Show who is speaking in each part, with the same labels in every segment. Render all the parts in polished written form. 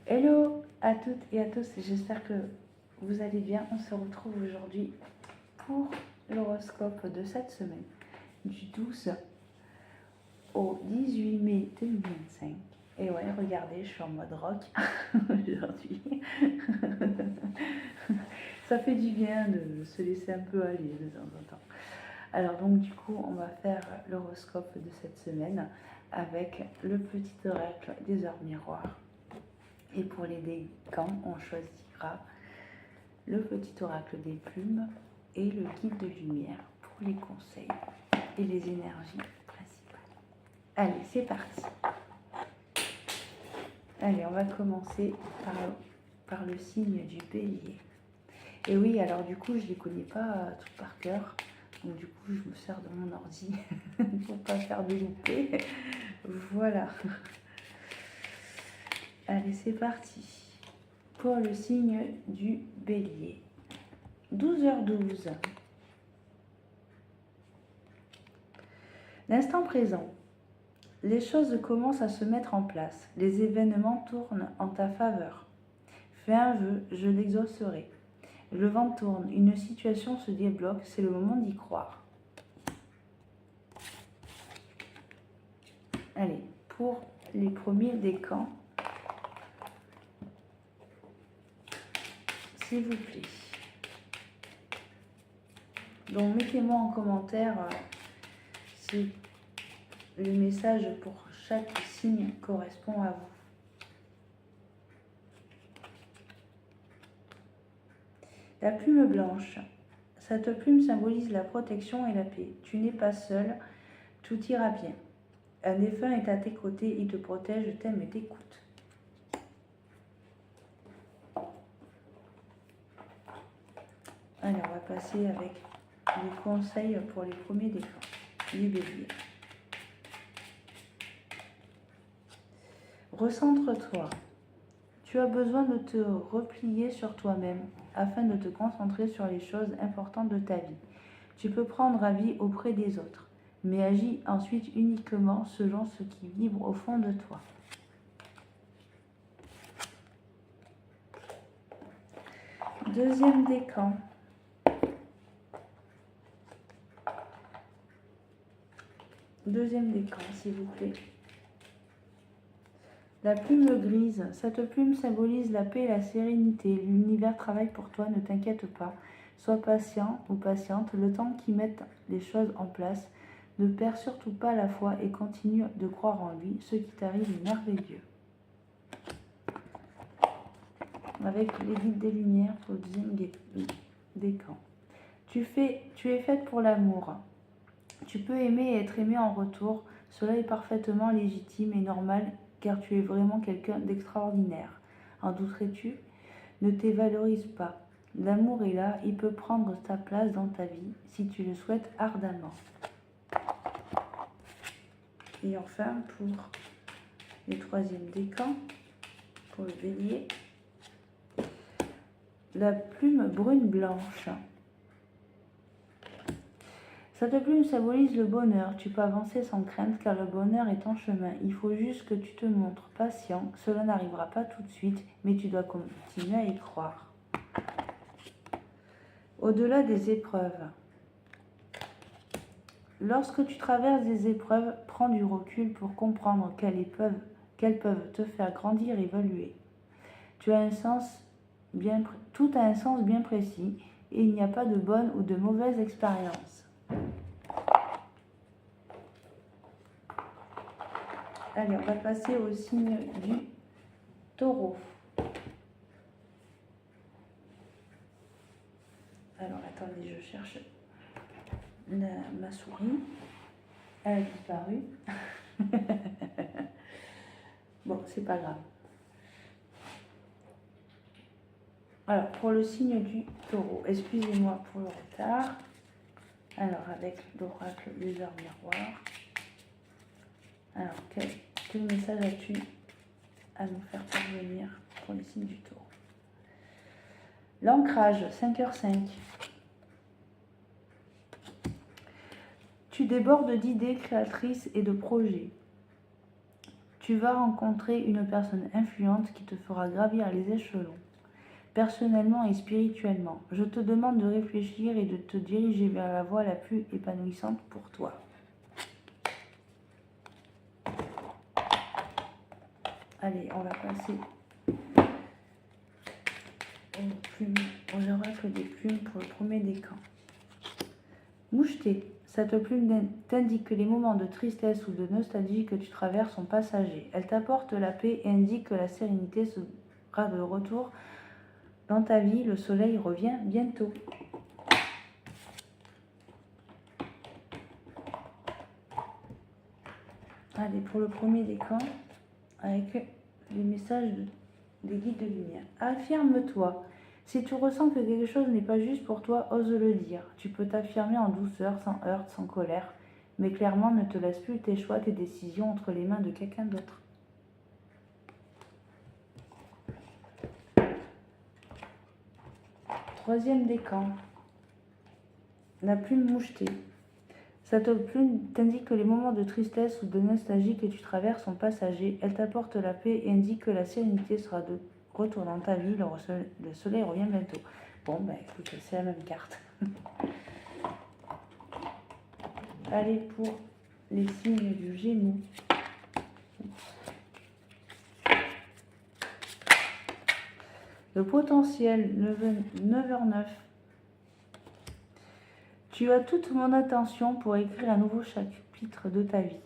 Speaker 1: Hello à toutes et à tous, j'espère que vous allez bien. On se retrouve aujourd'hui pour l'horoscope de cette semaine, du 12 au 18 mai 2025. Et ouais, regardez, je suis en mode rock aujourd'hui. Ça fait du bien de se laisser un peu aller de temps en temps. Alors donc du coup, on va faire l'horoscope de cette semaine avec le petit oracle des heures miroirs. Et pour les décans, on choisira le petit oracle des plumes et le guide de lumière pour les conseils et les énergies principales. Allez, c'est parti. Allez, on va commencer par le signe du bélier. Et oui, alors du coup, je ne les connais pas tout par cœur. Donc du coup, je me sers de mon ordi pour pas faire de loupés. Voilà. Allez, c'est parti. Pour le signe du bélier. 12h12. L'instant présent. Les choses commencent à se mettre en place. Les événements tournent en ta faveur. Fais un vœu, je l'exaucerai. Le vent tourne, une situation se débloque, c'est le moment d'y croire. Allez, pour les premiers décans, s'il vous plaît. Donc mettez-moi en commentaire si le message pour chaque signe correspond à vous. La plume blanche. Cette plume symbolise la protection et la paix. Tu n'es pas seul, tout ira bien. Un défunt est à tes côtés, il te protège, t'aime et t'écoute. Allez, on va passer avec les conseils pour les premiers décans du bélier. Recentre-toi. Tu as besoin de te replier sur toi-même afin de te concentrer sur les choses importantes de ta vie. Tu peux prendre avis auprès des autres, mais agis ensuite uniquement selon ce qui vibre au fond de toi. Deuxième décan. Deuxième décan, s'il vous plaît. La plume grise. Cette plume symbolise la paix et la sérénité. L'univers travaille pour toi, ne t'inquiète pas. Sois patient ou patiente, le temps qu'ils mettent les choses en place. Ne perds surtout pas la foi et continue de croire en lui. Ce qui t'arrive est merveilleux. Avec les guides des lumières pour le deuxième décan. Tu es faite pour l'amour. Tu peux aimer et être aimé en retour. Cela est parfaitement légitime et normal car tu es vraiment quelqu'un d'extraordinaire. En douterais-tu? Ne t'évalorise pas. L'amour est là, il peut prendre ta place dans ta vie si tu le souhaites ardemment. Et enfin, pour les troisièmes décans, pour le bélier, la plume brune blanche. Cette plume symbolise le bonheur. Tu peux avancer sans crainte car le bonheur est en chemin. Il faut juste que tu te montres patient. Cela n'arrivera pas tout de suite, mais tu dois continuer à y croire. Au-delà des épreuves. Lorsque tu traverses des épreuves, prends du recul pour comprendre qu'elles peuvent te faire grandir et évoluer. Tout a un sens bien précis et il n'y a pas de bonne ou de mauvaise expérience. Allez, on va passer au signe du taureau. Alors, attendez, je cherche ma souris. Elle a disparu. Bon, c'est pas grave. Alors, pour le signe du taureau, excusez-moi pour le retard. Alors, avec l'oracle des heures miroirs. Alors, quel message as-tu à nous faire parvenir pour le signe du taureau? L'ancrage, 5h05. Tu débordes d'idées créatrices et de projets. Tu vas rencontrer une personne influente qui te fera gravir les échelons, personnellement et spirituellement. Je te demande de réfléchir et de te diriger vers la voie la plus épanouissante pour toi. Allez, on va passer aux oracles des plumes pour le premier décan. Moucheté, cette plume t'indique que les moments de tristesse ou de nostalgie que tu traverses sont passagers. Elle t'apporte la paix et indique que la sérénité sera de retour dans ta vie. Le soleil revient bientôt. Allez, pour le premier décan, avec les messages des guides de lumière. Affirme-toi. Si tu ressens que quelque chose n'est pas juste pour toi, ose le dire. Tu peux t'affirmer en douceur, sans heurte, sans colère, mais clairement ne te laisse plus tes choix, tes décisions entre les mains de quelqu'un d'autre. Troisième décan. La plume mouchetée. Cette plume t'indique que les moments de tristesse ou de nostalgie que tu traverses sont passagers. Elle t'apporte la paix et indique que la sérénité sera de retour dans ta vie. Le soleil revient bientôt. Bon, ben écoute, c'est la même carte. Allez, pour les signes du Gémeaux. Le potentiel, 9h09. Tu as toute mon attention pour écrire un nouveau chapitre de ta vie.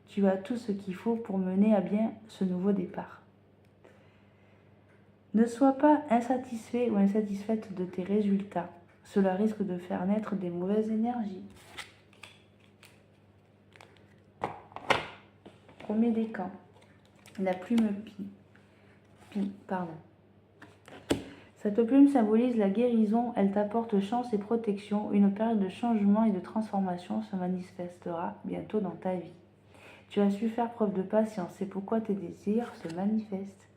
Speaker 1: Tu as tout ce qu'il faut pour mener à bien ce nouveau départ. Ne sois pas insatisfait ou insatisfaite de tes résultats. Cela risque de faire naître des mauvaises énergies. Premier décan. La plume Pi. Cette plume symbolise la guérison, elle t'apporte chance et protection. Une période de changement et de transformation se manifestera bientôt dans ta vie. Tu as su faire preuve de patience, c'est pourquoi tes désirs se manifestent.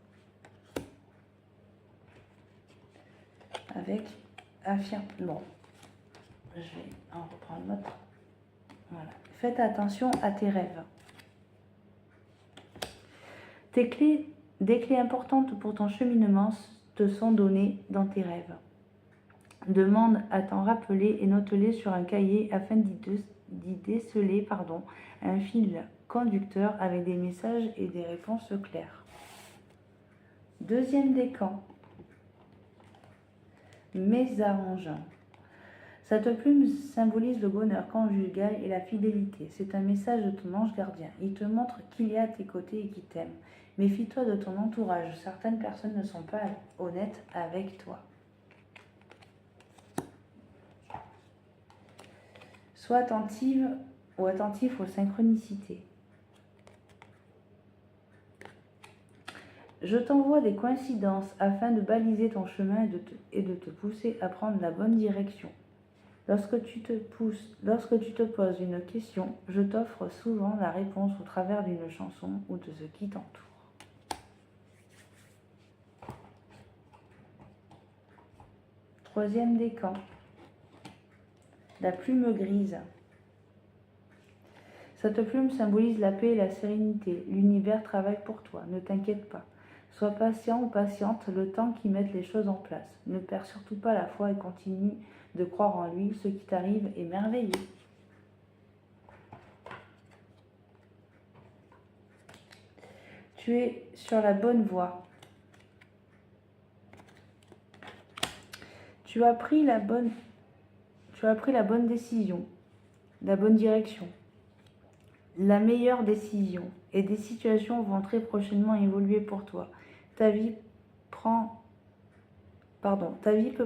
Speaker 1: Avec affirme. Je vais en reprendre une autre. Voilà. Faites attention à tes rêves. Des clés importantes pour ton cheminement te sont données dans tes rêves. Demande à t'en rappeler et note-les sur un cahier afin d'y déceler un fil conducteur avec des messages et des réponses claires. Deuxième décan. Mésange. Cette plume symbolise le bonheur conjugal et la fidélité. C'est un message de ton ange gardien. Il te montre qu'il est à tes côtés et qu'il t'aime. Méfie-toi de ton entourage. Certaines personnes ne sont pas honnêtes avec toi. Sois attentive ou attentif aux synchronicités. Je t'envoie des coïncidences afin de baliser ton chemin et de te pousser à prendre la bonne direction. Lorsque tu te poses une question, je t'offre souvent la réponse au travers d'une chanson ou de ce qui t'entoure. Troisième décan. La plume grise. Cette plume symbolise la paix et la sérénité. L'univers travaille pour toi, ne t'inquiète pas. Sois patient ou patiente le temps qu'ils mettent les choses en place. Ne perds surtout pas la foi et continue de croire en lui. Ce qui t'arrive est merveilleux. Tu es sur la bonne voie. Tu as pris la bonne décision, la bonne direction, la meilleure décision. Et des situations vont très prochainement évoluer pour toi. Ta vie peut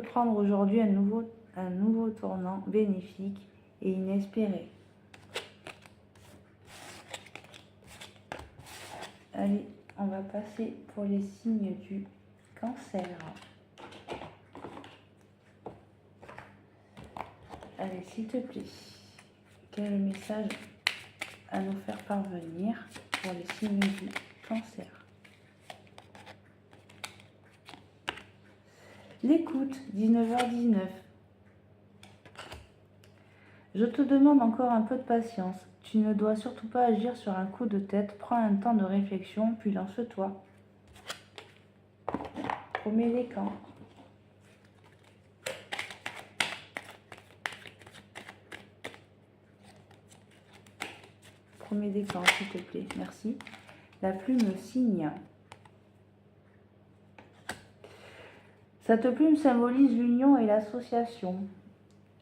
Speaker 1: prendre aujourd'hui un nouveau tournant bénéfique et inespéré. Allez, on va passer pour les signes du Cancer. Allez, s'il te plaît, quel est le message à nous faire parvenir pour les signes du Cancer? L'écoute, 19h19. Je te demande encore un peu de patience. Tu ne dois surtout pas agir sur un coup de tête. Prends un temps de réflexion, puis lance-toi. Premier décan. Premier décan, s'il te plaît. Merci. La plume cygne. Cette plume symbolise l'union et l'association.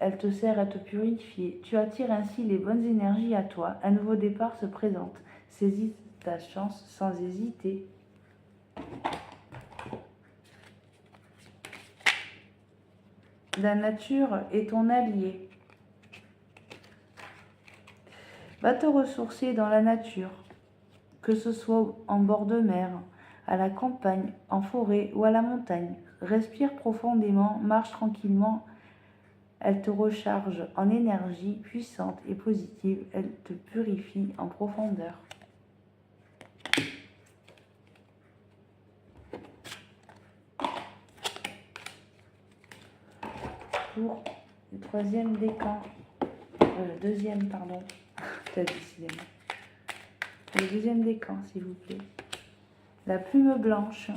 Speaker 1: Elle te sert à te purifier. Tu attires ainsi les bonnes énergies à toi. Un nouveau départ se présente. Saisis ta chance sans hésiter. La nature est ton allié. Va te ressourcer dans la nature, que ce soit en bord de mer, à la campagne, en forêt ou à la montagne. Respire profondément, marche tranquillement. Elle te recharge en énergie puissante et positive. Elle te purifie en profondeur. Pour le troisième décan, le deuxième, pardon, décidément. Pour le deuxième décan, s'il vous plaît. La plume blanche.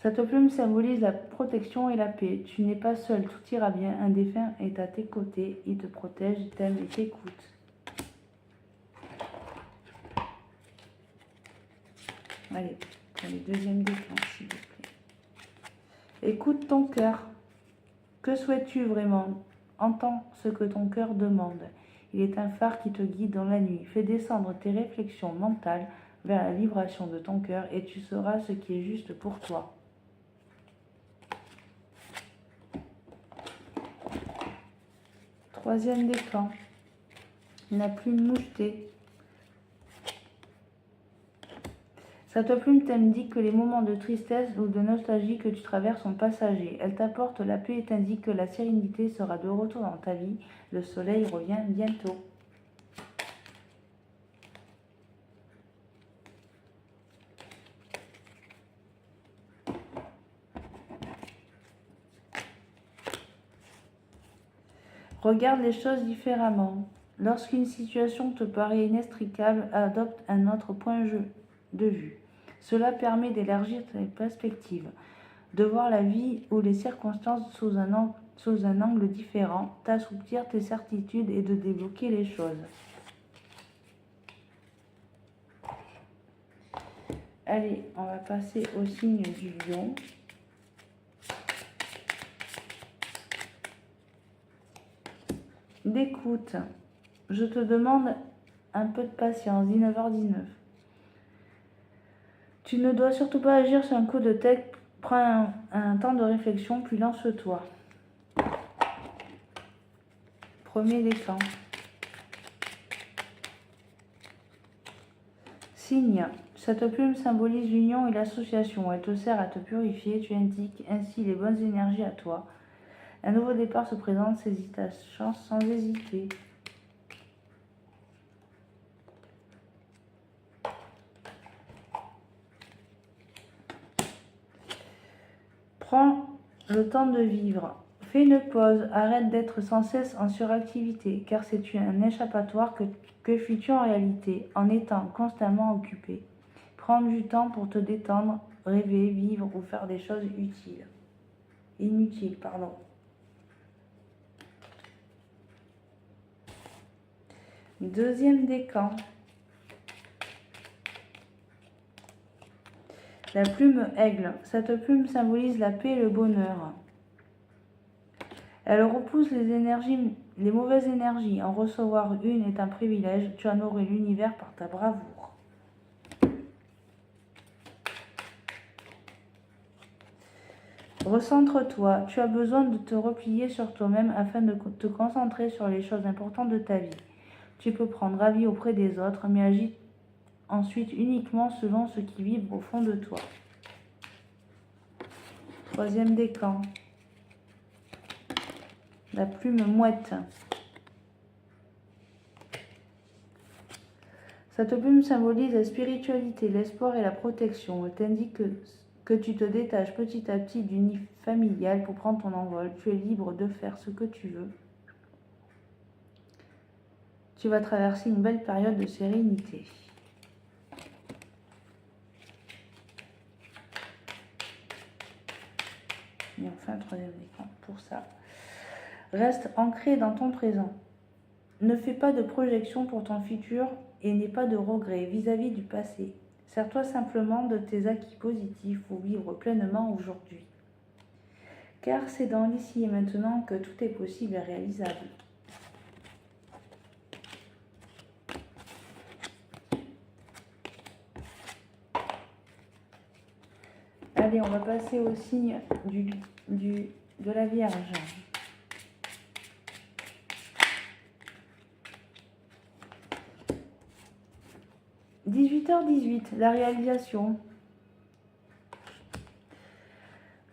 Speaker 1: Cette plume symbolise la protection et la paix. Tu n'es pas seul, tout ira bien. Un défunt est à tes côtés. Il te protège, t'aime et t'écoute. Allez, pour le deuxième décan, s'il vous plaît. Écoute ton cœur. Que souhaites-tu vraiment? Entends ce que ton cœur demande. Il est un phare qui te guide dans la nuit. Fais descendre tes réflexions mentales vers la vibration de ton cœur et tu sauras ce qui est juste pour toi. Troisième décan, la plume mouchetée. Cette plume t'indique que les moments de tristesse ou de nostalgie que tu traverses sont passagers. Elle t'apporte la paix et t'indique que la sérénité sera de retour dans ta vie. Le soleil revient bientôt. Regarde les choses différemment. Lorsqu'une situation te paraît inextricable, adopte un autre point de vue. Cela permet d'élargir tes perspectives, de voir la vie ou les circonstances sous un angle différent, d'assouplir tes certitudes et de débloquer les choses. Allez, on va passer au signe du lion. D'écoute. Je te demande un peu de patience, 19h19. Tu ne dois surtout pas agir sur un coup de tête. Prends un temps de réflexion, puis lance-toi. Premier décan. Signe. Cette plume symbolise l'union et l'association. Elle te sert à te purifier. Tu indiques ainsi les bonnes énergies à toi. Un nouveau départ se présente. Saisis ta chance sans hésiter. Prends le temps de vivre. Fais une pause. Arrête d'être sans cesse en suractivité, car c'est un échappatoire que fus-tu en réalité, en étant constamment occupé. Prends du temps pour te détendre, rêver, vivre ou faire des choses inutiles. Deuxième décan. La plume aigle. Cette plume symbolise la paix et le bonheur. Elle repousse les mauvaises énergies. En recevoir une est un privilège. Tu en aurais l'univers par ta bravoure. Recentre-toi. Tu as besoin de te replier sur toi-même afin de te concentrer sur les choses importantes de ta vie. Tu peux prendre avis auprès des autres, mais agis ensuite uniquement selon ce qui vibre au fond de toi. Troisième décan. La plume mouette. Cette plume symbolise la spiritualité, l'espoir et la protection. Elle t'indique que tu te détaches petit à petit du nid familial pour prendre ton envol. Tu es libre de faire ce que tu veux. Tu vas traverser une belle période de sérénité. Et enfin, troisième décan pour ça. Reste ancré dans ton présent. Ne fais pas de projection pour ton futur et n'aie pas de regrets vis-à-vis du passé. Sers-toi simplement de tes acquis positifs pour vivre pleinement aujourd'hui. Car c'est dans l'ici et maintenant que tout est possible et réalisable. Allez, on va passer au signe de la Vierge. 18h18, la réalisation.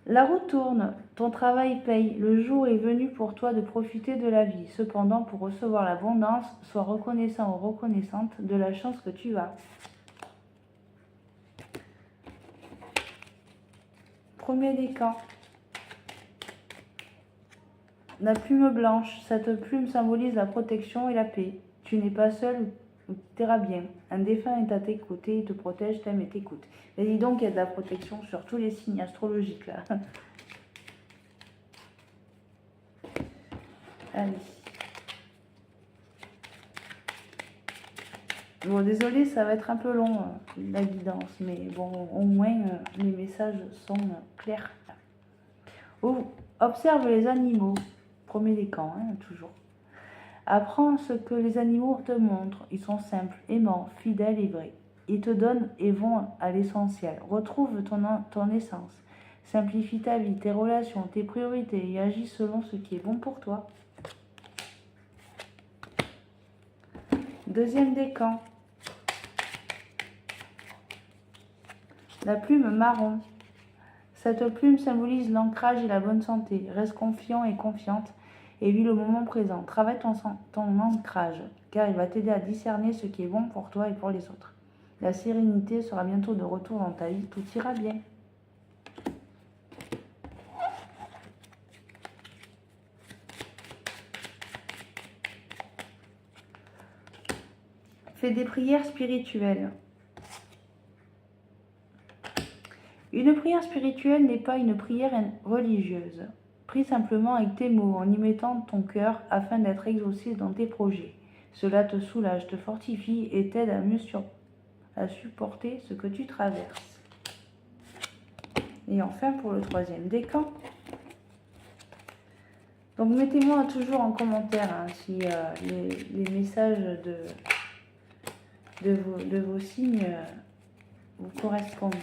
Speaker 1: La roue tourne, ton travail paye, le jour est venu pour toi de profiter de la vie. Cependant, pour recevoir l'abondance, sois reconnaissant ou reconnaissante de la chance que tu as. Premier décan. La plume blanche, cette plume symbolise la protection et la paix. Tu n'es pas seul ou t'iras bien. Un défunt est à tes côtés, il te protège, t'aime et t'écoute. Et dis donc, il y a de la protection sur tous les signes astrologiques là. Allez. Bon, désolé, ça va être un peu long, la guidance, mais bon, au moins, les messages sont clairs. Observe les animaux. Premier décan, hein, toujours. Apprends ce que les animaux te montrent. Ils sont simples, aimants, fidèles et vrais. Ils te donnent et vont à l'essentiel. Retrouve ton essence. Simplifie ta vie, tes relations, tes priorités et agis selon ce qui est bon pour toi. Deuxième décan. La plume marron. Cette plume symbolise l'ancrage et la bonne santé. Reste confiant et confiante et vis le moment présent. Travaille ton ancrage, car il va t'aider à discerner ce qui est bon pour toi et pour les autres. La sérénité sera bientôt de retour dans ta vie, tout ira bien. Fais des prières spirituelles. Une prière spirituelle n'est pas une prière religieuse. Prie simplement avec tes mots en y mettant ton cœur afin d'être exaucé dans tes projets. Cela te soulage, te fortifie et t'aide à mieux supporter ce que tu traverses. Et enfin pour le troisième décan. Donc mettez-moi toujours en commentaire hein, si les messages de vos signes vous correspondent.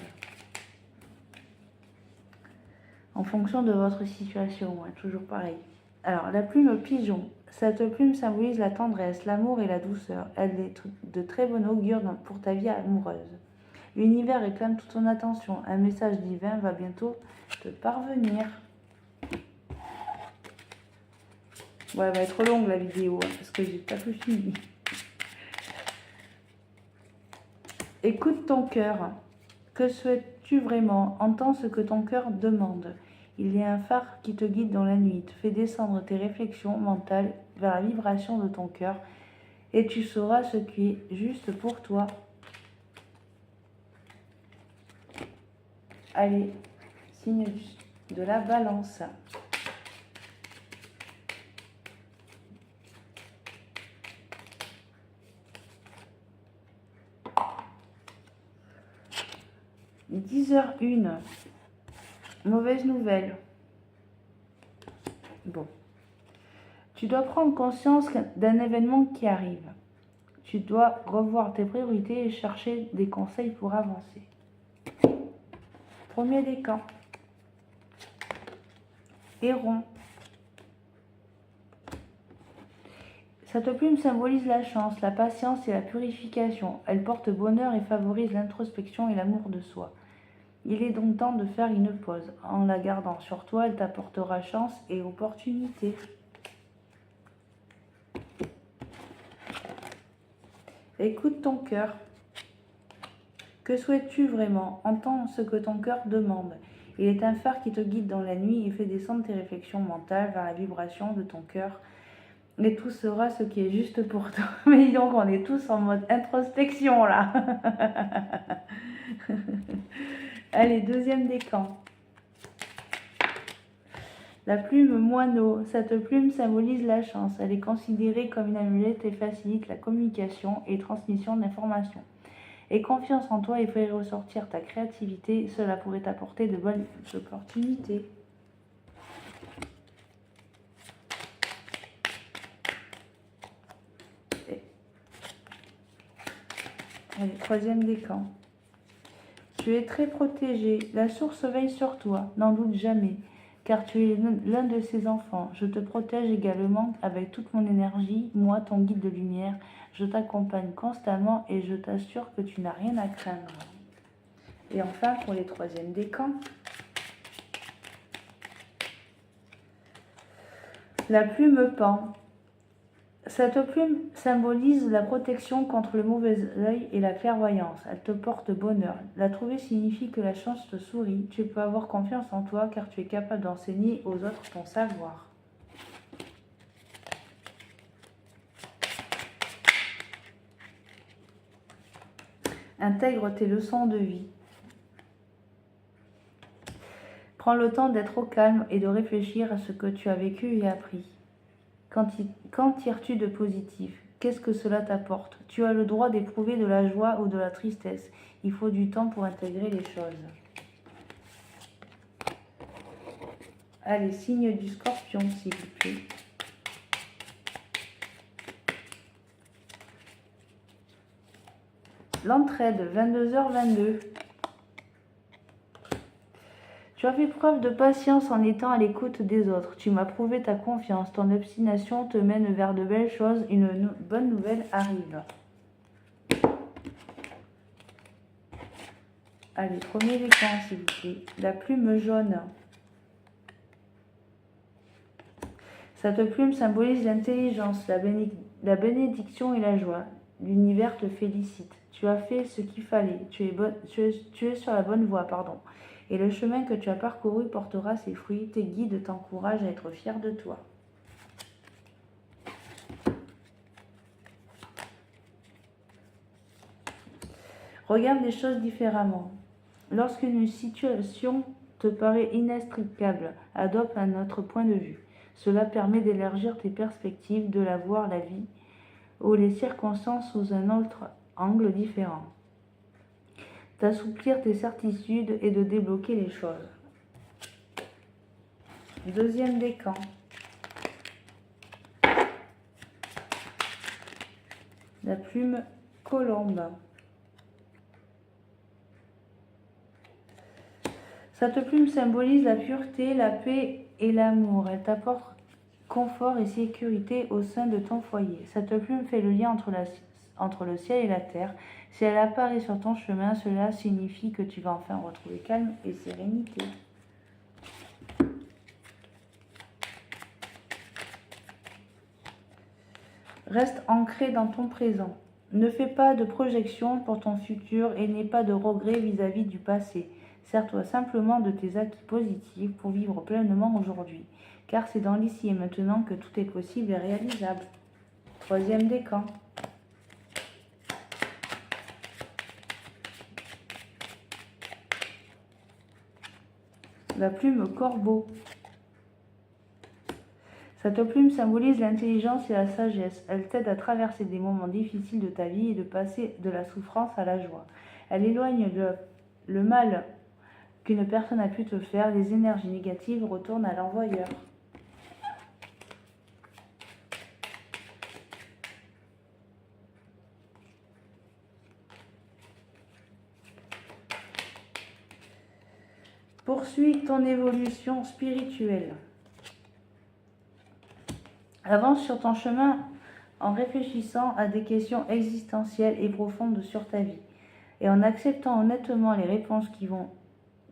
Speaker 1: En fonction de votre situation, hein, toujours pareil. Alors, la plume pigeon. Cette plume symbolise la tendresse, l'amour et la douceur. Elle est de très bon augure pour ta vie amoureuse. L'univers réclame toute ton attention. Un message divin va bientôt te parvenir. Ouais, elle va être longue la vidéo, hein, parce que j'ai pas tout fini. Écoute ton cœur. Que souhaites-tu vraiment? Entends ce que ton cœur demande. Il y a un phare qui te guide dans la nuit, te fait descendre tes réflexions mentales vers la vibration de ton cœur et tu sauras ce qui est juste pour toi. Allez, signe de la balance. « 10h01. Mauvaise nouvelle. Bon. Tu dois prendre conscience d'un événement qui arrive. Tu dois revoir tes priorités et chercher des conseils pour avancer. Premier décan. Héron. Cette plume symbolise la chance, la patience et la purification. Elle porte bonheur et favorise l'introspection et l'amour de soi. Il est donc temps de faire une pause. En la gardant sur toi, elle t'apportera chance et opportunité. Écoute ton cœur. Que souhaites-tu vraiment? Entends ce que ton cœur demande. Il est un phare qui te guide dans la nuit et fait descendre tes réflexions mentales vers la vibration de ton cœur Et tout sera ce qui est juste pour toi. Mais donc, on est tous en mode introspection, là. Allez, deuxième décan. La plume moineau. Cette plume symbolise la chance. Elle est considérée comme une amulette et facilite la communication et transmission d'informations. Aie confiance en toi et fais ressortir ta créativité. Cela pourrait t'apporter de bonnes opportunités. Allez, troisième décan. Tu es très protégé. La source veille sur toi. N'en doute jamais. Car tu es l'un de ses enfants. Je te protège également avec toute mon énergie, moi, ton guide de lumière. Je t'accompagne constamment et je t'assure que tu n'as rien à craindre. Et enfin, pour les troisièmes décans, la plume pend. Cette plume symbolise la protection contre le mauvais œil et la clairvoyance. Elle te porte bonheur. La trouver signifie que la chance te sourit. Tu peux avoir confiance en toi car tu es capable d'enseigner aux autres ton savoir. Intègre tes leçons de vie. Prends le temps d'être au calme et de réfléchir à ce que tu as vécu et appris. Qu'en tires-tu de positif? Qu'est-ce que cela t'apporte? Tu as le droit d'éprouver de la joie ou de la tristesse. Il faut du temps pour intégrer les choses. Allez, signe du Scorpion, s'il vous plaît. L'entraide, 22h22. Tu as fait preuve de patience en étant à l'écoute des autres. Tu m'as prouvé ta confiance. Ton obstination te mène vers de belles choses. Une bonne nouvelle arrive. Allez, premier décan, s'il vous plaît. La plume jaune. Cette plume symbolise l'intelligence, la bénédiction et la joie. L'univers te félicite. Tu as fait ce qu'il fallait. Tu es sur la bonne voie, pardon. Et le chemin que tu as parcouru portera ses fruits. Tes guides t'encouragent à être fier de toi. Regarde les choses différemment. Lorsqu'une situation te paraît inextricable, adopte un autre point de vue. Cela permet d'élargir tes perspectives, de la voir la vie ou les circonstances sous un autre angle différent. D'assouplir tes certitudes et de débloquer les choses. Deuxième décan. La plume colombe. Cette plume symbolise la pureté, la paix et l'amour. Elle t'apporte confort et sécurité au sein de ton foyer. Cette plume fait le lien entre le ciel et la terre. Si elle apparaît sur ton chemin, cela signifie que tu vas enfin retrouver calme et sérénité. Reste ancré dans ton présent. Ne fais pas de projection pour ton futur et n'aie pas de regrets vis-à-vis du passé. Sers-toi simplement de tes acquis positifs pour vivre pleinement aujourd'hui. Car c'est dans l'ici et maintenant que tout est possible et réalisable. Troisième décan. La plume corbeau. Cette plume symbolise l'intelligence et la sagesse. Elle t'aide à traverser des moments difficiles de ta vie et de passer de la souffrance à la joie. Elle éloigne le mal qu'une personne a pu te faire. Les énergies négatives retournent à l'envoyeur. Poursuis ton évolution spirituelle. Avance sur ton chemin en réfléchissant à des questions existentielles et profondes sur ta vie et en acceptant honnêtement les réponses qui vont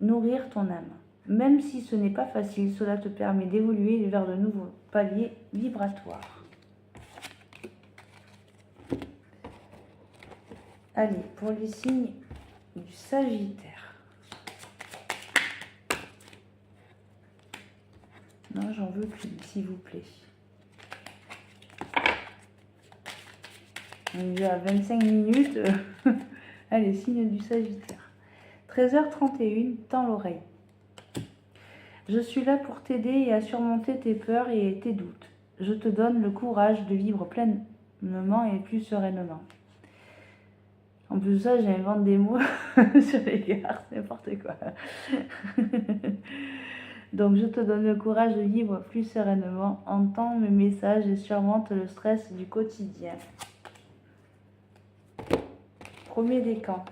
Speaker 1: nourrir ton âme. Même si ce n'est pas facile, cela te permet d'évoluer vers de nouveaux paliers vibratoires. Allez, pour les signes du Sagittaire. Non, j'en veux plus, s'il vous plaît. On est déjà à 25 minutes. Allez, signe du Sagittaire. 13h31, tends l'oreille. Je suis là pour t'aider et à surmonter tes peurs et tes doutes. Je te donne le courage de vivre pleinement et plus sereinement. En plus de ça, j'invente des mots sur les cartes, n'importe quoi. Donc, je te donne le courage de vivre plus sereinement. Entends mes messages et surmonte le stress du quotidien. Premier décan.